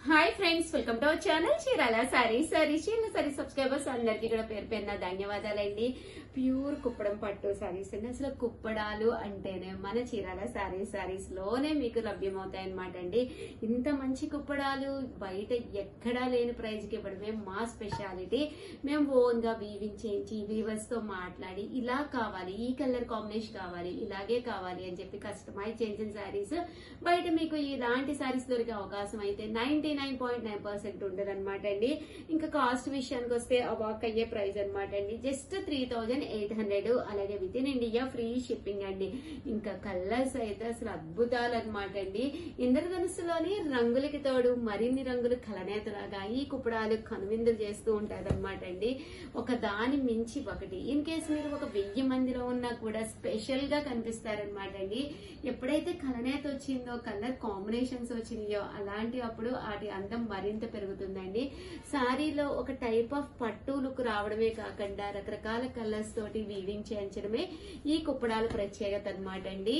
Hi friends, welcome to our channel Chirala saris. Chirala saris subscribers అందరికీ కూడా పేరు పేరున ధన్యవాదాలండి. ప్యూర్ కుప్పడం పట్టు సారీస్ అండి. అసలు కుప్పడాలు అంటేనే మన చీరాల సారీస్ లోనే మీకు లభ్యమవుతాయి అనమాట అండి. ఇంత మంచి కుప్పడాలు బయట ఎక్కడా లేని ప్రైజ్ కి ఇవ్వడమే మా స్పెషాలిటీ. మేము ఓన్ గా వీవింగ్ చేయించి వీవర్స్ తో మాట్లాడి ఇలా కావాలి, ఈ కలర్ కాంబినేషన్ కావాలి, ఇలాగే కావాలి అని చెప్పి కస్టమైజ్ చేసిన సారీస్ బయట మీకు ఇలాంటి సారీస్ దొరికే అవకాశం అయితే 99.9% ఉండదు అనమాట అండి. ఇంకా కాస్ట్ విషయానికి వస్తే అవాక్ అయ్యే ప్రైస్ అనమాట అండి. జస్ట్ 3800, అలాగే with in India free shipping అండి. ఇంకా కలర్స్ అయితే అసలు అద్భుతాలు అనమాట అండి. ఇంద్రధనుస్సులోని రంగులకి తోడు మరిన్ని రంగులు కలనేతలాగా ఈ కుప్పడాలు కనువిందులు చేస్తూ ఉంటారు అనమాట అండి. ఒక దాని మించి ఒకటి. ఇన్ కేసు మీరు ఒక 1000 మందిలో ఉన్నా కూడా స్పెషల్ గా కనిపిస్తారనమాట అండి. ఎప్పుడైతే కలనేత వచ్చిందో, కలర్ కాంబినేషన్స్ వచ్చినాయో అలాంటి అప్పుడు వాటి అందం మరింత పెరుగుతుందండి. సారీలో ఒక టైప్ ఆఫ్ పట్టు లుక్ రావడమే కాకుండా రకరకాల కలర్స్ తోటి వీవింగ్ చేయించడమే ఈ కుప్పడాల ప్రత్యేకత అనమాట అండి.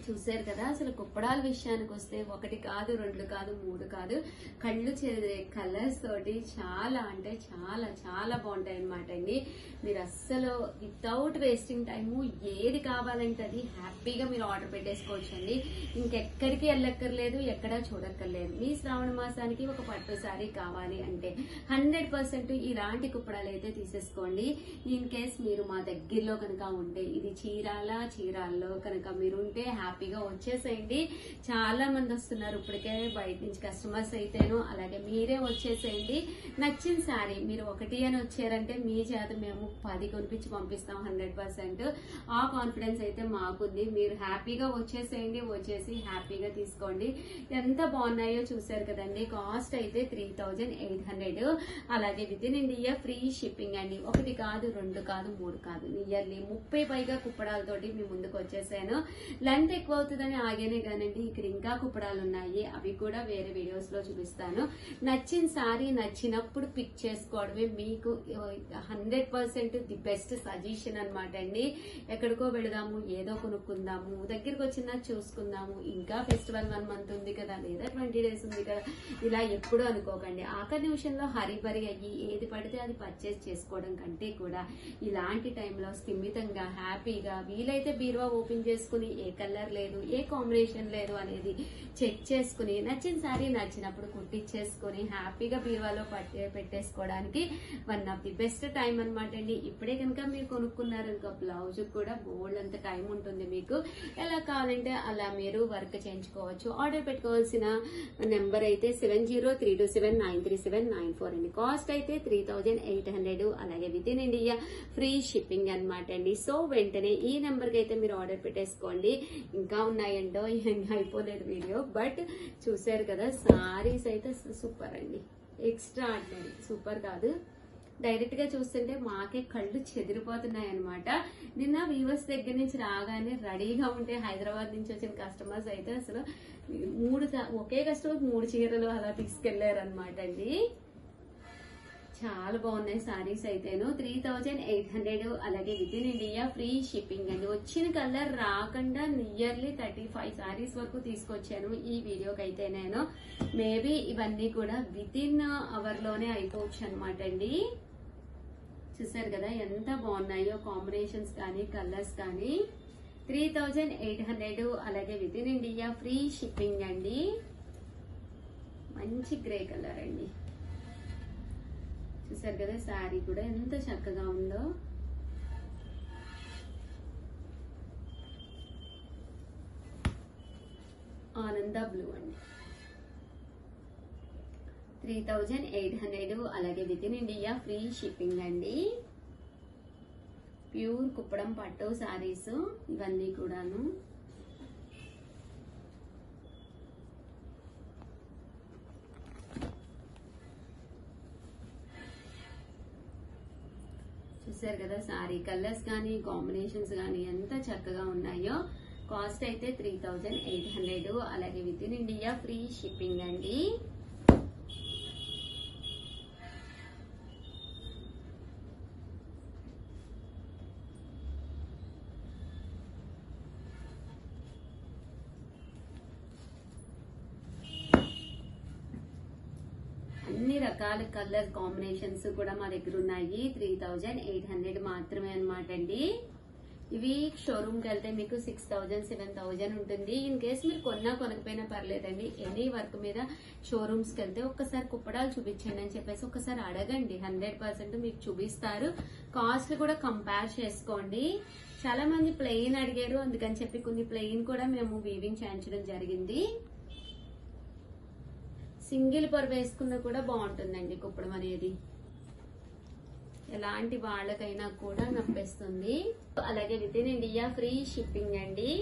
చూసారు కదా, అసలు కుప్పడాల విషయానికి వస్తే 1 కాదు, 2 కాదు, 3 కాదు, కళ్ళు చెదిరే కలర్స్ తోటి చాలా అంటే చాలా చాలా బాగుంటాయి అనమాట అండి. మీరు అస్సలు వితౌట్ వేస్టింగ్ టైము ఏది కావాలంటే అది హ్యాపీగా మీరు ఆర్డర్ పెట్టేసుకోవచ్చు అండి. ఇంకెక్కడికి వెళ్ళక్కర్లేదు, ఎక్కడా చూడక్కర్లేదు. మీ శ్రావణ మాసానికి ఒక పట్టు సారీ కావాలి అంటే 100% ఇలాంటి కుప్పడాలు అయితే తీసేసుకోండి. ఇన్ కేస్ మీరు మా దగ్గరలో కనుక ఉంటే, ఇది చీరాల్లో కనుక మీరు ఉంటే హ్యాపీగా వచ్చేసేయండి. చాలా మంది వస్తున్నారు ఇప్పటికే బయట నుంచి కస్టమర్స్ అయితేను, అలాగే మీరే వచ్చేసేయండి. నచ్చిన సారీ మీరు 1 అని వచ్చారంటే మీ చేత మేము 10 కొనిపించి పంపిస్తాం 100%. ఆ కాన్ఫిడెన్స్ అయితే మాకుంది. మీరు హ్యాపీగా వచ్చేసేయండి, వచ్చేసి హ్యాపీగా తీసుకోండి. ఎంత బాగున్నాయో చూసారు కదండి. కాస్ట్ అయితే 3800, అలాగే with in India free shipping అండి. 1 కాదు, 2 కాదు, 3 కాదు, నియర్లీ 30 పైగా కుప్పడాలతోటి మీ ముందుకు వచ్చేసాను. లెంత్ ఎక్కువ అవుతుందని ఆగేనే కానండి, ఇక్కడ ఇంకా కుప్పడాలు ఉన్నాయి. అవి కూడా వేరే వీడియోస్ లో చూపిస్తాను. నచ్చిన సారీ నచ్చినప్పుడు పిక్ చేసుకోవడమే మీకు 100% ది బెస్ట్ సజెషన్ అనమాట అండి. ఎక్కడికో వెళదాము, ఏదో కొనుక్కుందాము, దగ్గరికి వచ్చినా చూసుకుందాము, ఇంకా ఫెస్టివల్ 1 మంత్ ఉంది కదా, లేదా 20 డేస్ ఉంది కదా, ఇలా ఎప్పుడు అనుకోకండి. ఆఖరి నిమిషంలో హరిబరి అయ్యి ఏది పడితే అది పర్చేస్ చేసుకోవడం కంటే కూడా ఇలాంటి టైంలో స్థిమితంగా హ్యాపీగా వీలైతే బీరువా ఓపెన్ చేసుకుని ఏ కలర్ లేదు, ఏ కాంబినేషన్ లేదు అనేది చెక్ చేసుకుని నచ్చిన సారీ నచ్చినప్పుడు కుట్టించేసుకుని హ్యాపీగా బీరువాలో పెట్టేసుకోవడానికి one of the best time అనమాట అండి. ఇప్పుడే కనుక మీరు కొనుక్కున్నారు ఇంకా బ్లౌజ్ కూడా బోల్డ్ అంత టైం ఉంటుంది మీకు. ఎలా కావాలంటే అలా మీరు వర్క్ చేయించుకోవచ్చు. ఆర్డర్ పెట్టుకోవాల్సిన నెంబర్ అయితే 7032793794 అండి. కాస్ట్ అయితే 3800, అలాగే with in India free shipping అనమాట అండి. సో వెంటనే ఈ నెంబర్ కి అయితే మీరు ఆర్డర్ పెట్టేసుకోండి. ఇంకా ఉన్నాయండో, అయిపోలేదు వీడియో, బట్ చూసారు కదా సారీస్ అయితే సూపర్ అండి. ఎక్స్ట్రా ఆర్డినరీ, సూపర్ కాదు, డైరెక్ట్ గా చూస్తుంటే మాకే కళ్ళు చెదిరిపోతున్నాయి అనమాట. నిన్న వీవర్స్ దగ్గర నుంచి రాగానే రెడీగా ఉంటే హైదరాబాద్ నుంచి వచ్చిన కస్టమర్స్ అయితే అసలు ఒకే కస్టమర్ 3 చీరలు అలా తీసుకెళ్లారు అనమాట అండి. చాలా బాగున్నాయి సారీస్ అయితేను. 3800, అలాగే with in India free shipping అండి. వచ్చిన కలర్ రాకుండా నియర్లీ 35 సారీస్ వరకు తీసుకొచ్చాను ఈ వీడియోకి అయితే. నేను మేబీ ఇవన్నీ కూడా విత్ ఇన్ అవర్ లోనే అయిపోవచ్చు అనమాట అండి. చూసారు కదా ఎంత బాగున్నాయో కాంబినేషన్స్ కానీ కలర్స్ కానీ. 3800, అలాగే with in India free shipping అండి. మంచి గ్రే కలర్ అండి. చూసారు కదా శారీ కూడా ఎంత చక్కగా ఉందో. ఆనంద బ్లూ అండి. 3800, అలాగే with in India free shipping అండి. ప్యూర్ కుప్పడం పట్టు శారీస్ ఇవన్నీ కూడాను. చూసారు కదా సారీ కలర్స్ కానీ కాంబినేషన్స్ కానీ ఎంత చక్కగా ఉన్నాయో. కాస్ట్ అయితే 3800, అలాగే with in India free shipping అండి. అన్ని రకాల కలర్ కాంబినేషన్స్ కూడా మా దగ్గర ఉన్నాయి. 3800 మాత్రమే అనమాట అండి. ఇవి షోరూమ్ కి వెళ్తే మీకు 6000 7000 ఉంటుంది. ఇన్ కేసు మీరు కొనకపోయినా పర్లేదండి. ఎనీ వర్క్ మీద షోరూమ్స్ కి వెళ్తే ఒక్కసారి కుప్పడాలు చూపించండి అని చెప్పేసి ఒక్కసారి అడగండి. 100% మీకు చూపిస్తారు. కాస్ట్ కూడా కంపేర్ చేసుకోండి. చాలా మంది ప్లెయిన్ అడిగారు, అందుకని చెప్పి కొన్ని ప్లెయిన్ కూడా మేము వీవింగ్ చేయించడం జరిగింది. సింగిల్ పొర వేసుకున్నా కూడా బాగుంటుందండి కుప్పడం అనేది. ఎలాంటి వాళ్ళకైనా కూడా నప్పేస్తుంది. అలాగే with in India free shipping అండి.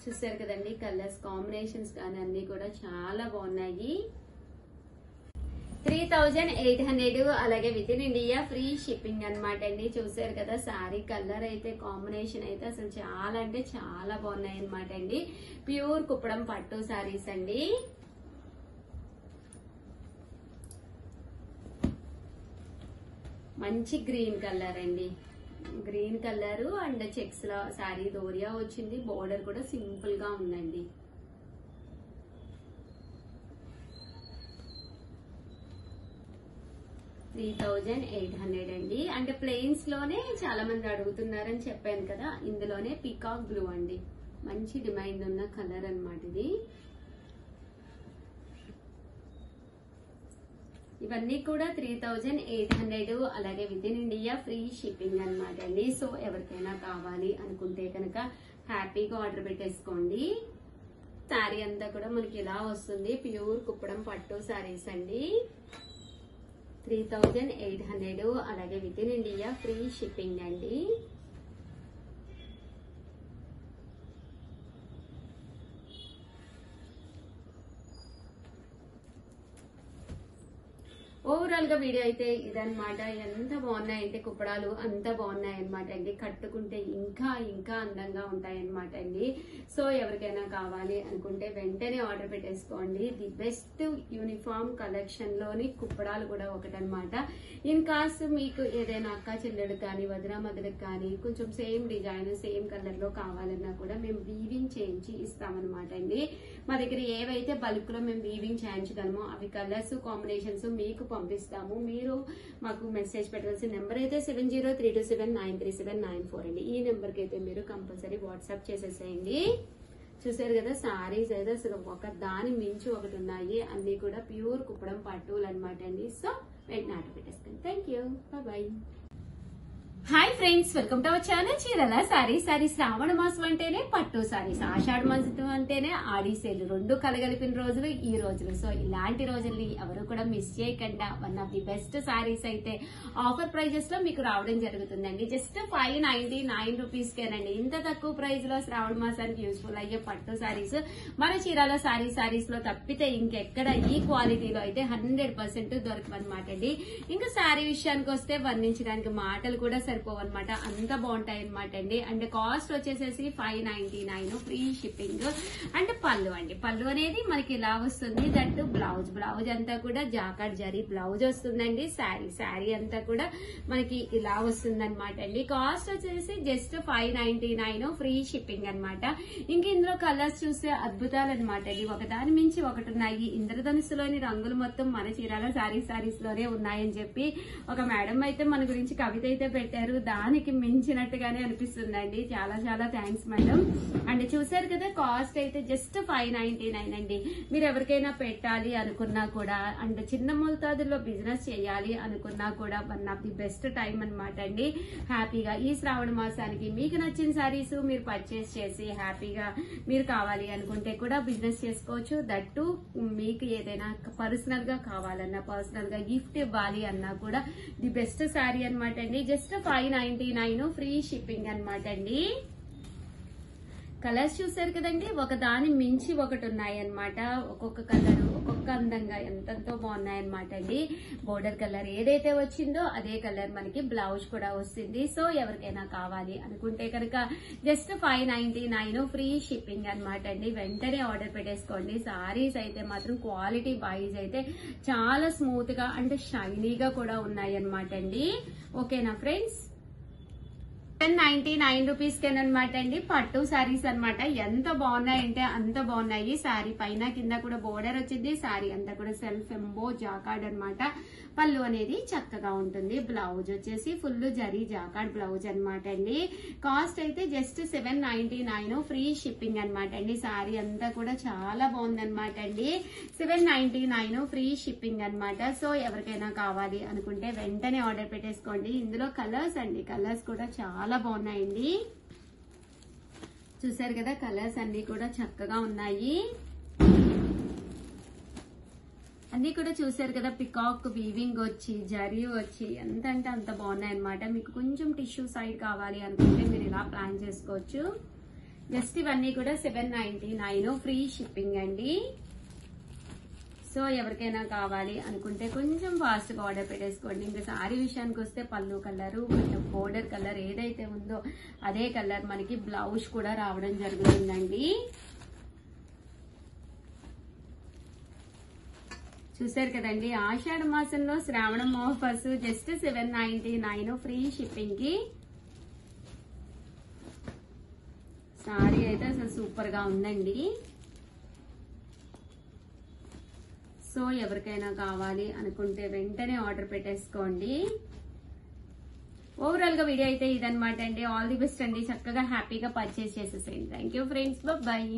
చూసారు కదండి, కలర్స్ కాంబినేషన్స్ కానీ అన్ని కూడా చాలా బాగున్నాయి. 3800 అలాగే with in India free shipping అనమాట అండి. చూసారు కదా, సారీ కలర్ అయితే కాంబినేషన్ అయితే అసలు చాలా అంటే చాలా బాగున్నాయి అనమాట అండి. ప్యూర్ కుప్పడం పట్టు సారీస్ అండి. మంచి గ్రీన్ కలర్ అండి. గ్రీన్ కలర్ అండ్ చెక్స్ లో సారీ దోరియా వచ్చింది. బోర్డర్ కూడా సింపుల్ గా ఉందండి. $3800 అండి. అంటే ప్లెయిన్స్ లోనే చాలా మంది అడుగుతున్నారని చెప్పాను కదా, ఇందులోనే పీకాక్ బ్లూ అండి. మంచి డిమాండ్ ఉన్న కలర్ అన్నమాట ఇది. ఇవన్నీ కూడా 3800 అలాగే with in India free shipping అనమాట అండి. సో ఎవరికైనా కావాలి అనుకుంటే కనుక హ్యాపీగా ఆర్డర్ పెట్టేసుకోండి. శారీ అంతా కూడా మనకి ఇలా వస్తుంది. ప్యూర్ కుప్పడం పట్టు శారీస్ అండి. 3800 అలాగే with in India free shipping అండి. ఓవరాల్ గా వీడియో అయితే ఇదన్నమాట. ఎంత బాగున్నాయంటే కుప్పడాలు అంత బాగున్నాయి అనమాట అండి. కట్టుకుంటే ఇంకా ఇంకా అందంగా ఉంటాయి అనమాట అండి. సో ఎవరికైనా కావాలి అనుకుంటే వెంటనే ఆర్డర్ పెట్టేసుకోండి. ది బెస్ట్ యూనిఫామ్ కలెక్షన్ లోని కుప్పడాలు కూడా ఒకటనమాట. ఇన్ కాస్ మీకు ఏదైనా అక్క చెల్లెడు కానీ వదిన మదలకు కానీ కొంచెం సేమ్ డిజైన్ సేమ్ కలర్ లో కావాలన్నా కూడా మేము వీవింగ్ చేయించి ఇస్తామన్నమాట అండి. మా దగ్గర ఏవైతే బల్క్ లో మేము వీవింగ్ చేయించగలమో అవి కలర్స్ కాంబినేషన్స్ మీకు పంపిస్తాము. మీరు మాకు మెసేజ్ పెట్టాల్సిన నెంబర్ అయితే 7032793794 అండి. ఈ నెంబర్ కి అయితే మీరు కంపల్సరీ వాట్సాప్ చేసేసేయండి. చూసారు కదా, సారీస్ అయితే అసలు ఒక దాని మించి ఒకటి ఉన్నాయి. అన్ని కూడా ప్యూర్ కుప్పడం పట్టులు అనమాట అండి. సో వెంటనే ఆర్డర్ పెట్టేసుకోండి. Thank you, bye. Hi friends, welcome to our channel చీరల సారీస్. శ్రావణ మాసం అంటేనే పట్టు సారీస్, ఆషాఢ మాసం అంటేనే ఆడి సేల్, రెండు కలగలిపిన రోజులు ఈ రోజులు. సో ఇలాంటి రోజుల్ని ఎవరు కూడా మిస్ చేయకుండా one of the best saris అయితే ఆఫర్ ప్రైజెస్ లో మీకు రావడం జరుగుతుందండి. జస్ట్ 599 రూపీస్ కేనండి. ఇంత తక్కువ ప్రైస్ లో శ్రావణ మాసానికి యూస్ఫుల్ అయ్యే పట్టు సారీస్ మన చీరాల సారీస్ లో తప్పితే ఇంకెక్కడ ఈ క్వాలిటీలో అయితే 100% దొరకమన్నమాట అండి. ఇంకా సారీ విషయానికి వస్తే వర్ణించడానికి మాటలు కూడా సరిపోవన్నమాట, అంత బాగుంటాయి అనమాట అండి. అండ్ కాస్ట్ వచ్చేసేసి 599 ఫ్రీ షిప్పింగ్. అండ్ పళ్ళు అండి, పళ్ళు అనేది మనకి ఇలా వస్తుంది. దట్ బ్లౌజ్ అంతా కూడా జాకార్డ్ జరీ బ్లౌజ్ వస్తుందండి. శారీ అంతా కూడా మనకి ఇలా వస్తుంది అనమాట అండి. కాస్ట్ వచ్చేసి జస్ట్ 599 ఫ్రీ షిప్పింగ్ అనమాట. ఇంక ఇందులో కలర్స్ చూస్తే అద్భుతాలు అనమాట అండి. ఒకదాని మించి ఒకటి ఉన్నాయి. ఇంద్రధనుస్సులోని రంగులు మొత్తం మన చీరాల సారీస్ లోనే ఉన్నాయని చెప్పి ఒక మేడం అయితే మన గురించి కవిత అయితే పెట్టారు. దానికి మించినట్టుగానే అనిపిస్తుందండి. చాలా చాలా థ్యాంక్స్ మేడం. అండ్ చూసారు కదా, కాస్ట్ అయితే జస్ట్ 599 అండి. మీరు ఎవరికైనా పెట్టాలి అనుకున్నా కూడా అండ్ చిన్న మోతాదుల్లో బిజినెస్ చేయాలి అనుకున్నా కూడా one of the best time అనమాట అండి. హ్యాపీగా ఈ శ్రావణ మాసానికి మీకు నచ్చిన సారీస్ మీరు పర్చేస్ చేసి హ్యాపీగా మీరు కావాలి అనుకుంటే కూడా బిజినెస్ చేసుకోవచ్చు. దట్టు మీకు ఏదైనా పర్సనల్ గా కావాలన్నా, పర్సనల్ గా గిఫ్ట్ ఇవ్వాలి అన్నా కూడా ది బెస్ట్ సారీ అనమాట అండి. జస్ట్ 599 ఫ్రీ షిప్పింగ్ అనమాట అండి. కలర్స్ చూసారు కదండి, ఒకదాని మించి ఒకటి ఉన్నాయి అనమాట. ఒక్కొక్క కలర్ ఒక్కొక్క అందంగా ఎంతెంతో బాగున్నాయన్నమాట అండి. బోర్డర్ కలర్ ఏదైతే వచ్చిందో అదే కలర్ మనకి బ్లౌజ్ కూడా వస్తుంది. సో ఎవరికైనా కావాలి అనుకుంటే కనుక జస్ట్ 599 ఫ్రీ షిప్పింగ్ అనమాట అండి. వెంటనే ఆర్డర్ పెట్టేసుకోండి. సారీస్ అయితే మాత్రం క్వాలిటీ వైజ్ అయితే చాలా స్మూత్ గా అంటే షైనీగా కూడా ఉన్నాయి అనమాట అండి. ఓకేనా ఫ్రెండ్స్? 799 రూపీస్ అనమాట అండి. పట్టు సారీస్ అన్నమాట. ఎంత బాగున్నాయంటే అంత బాగున్నాయి. సారీ పైన కింద కూడా బోర్డర్ వచ్చింది. సారీ అంతా కూడా సెల్ఫ్ ఎంబో జాకార్డ్ అన్నమాట. పళ్ళు అనేది చక్కగా ఉంటుంది. బ్లౌజ్ వచ్చేసి ఫుల్ జరీ జాకార్డ్ బ్లౌజ్ అన్నమాట అండి. కాస్ట్ అయితే జస్ట్ 799 ఫ్రీ షిప్పింగ్ అన్నమాట అండి. సారీ అంతా కూడా చాలా బాగుందన్నమాట అండి. 799 ఫ్రీ షిప్పింగ్ అన్నమాట. సో ఎవరికైనా కావాలి అనుకుంటే వెంటనే ఆర్డర్ పెట్టేసుకోండి. ఇందులో కలర్స్ అండి, కలర్స్ కూడా చాలా బాగున్నాయండి. చూసారు కదా, కలర్స్ అన్ని కూడా చక్కగా ఉన్నాయి. అన్ని కూడా చూసారు కదా, పికాక్ వీవింగ్ వచ్చి జరీ వచ్చి ఎంత అంటే అంత బాగున్నాయి అనమాట. మీకు కొంచెం టిష్యూ సైడ్ కావాలి అనుకుంటే మీరు ఇలా ప్లాన్ చేసుకోవచ్చు. జస్ట్ ఇవన్నీ కూడా 799 ఫ్రీ షిప్పింగ్ అండి. సో ఎవరికైనా కావాలి అనుకుంటే కొంచెం ఫాస్ట్ గా ఆర్డర్ పెట్టేసుకోండి. ఇంకా సారీ విషయానికి వస్తే పళ్ళు కలరు బోర్డర్ కలర్ ఏదైతే ఉందో అదే కలర్ మనకి బ్లౌజ్ కూడా రావడం జరుగుతుందండి. చూసారు కదండి, ఆషాఢ మాసంలో శ్రావణం ఆఫర్స్ జస్ట్ 799 ఫ్రీ షిప్పింగ్ కి. సారీ అయితే అసలు సూపర్ గా ఉందండి. సో ఎవరికైనా కావాలి అనుకుంటే వెంటనే ఆర్డర్ పెట్టేసుకోండి. ఓవరాల్ గా వీడియో అయితే ఇదన్నమాట అండి. ఆల్ ది బెస్ట్ అండి. చక్కగా హ్యాపీగా పర్చేస్ చేసేసేయండి. Thank you friends, bye.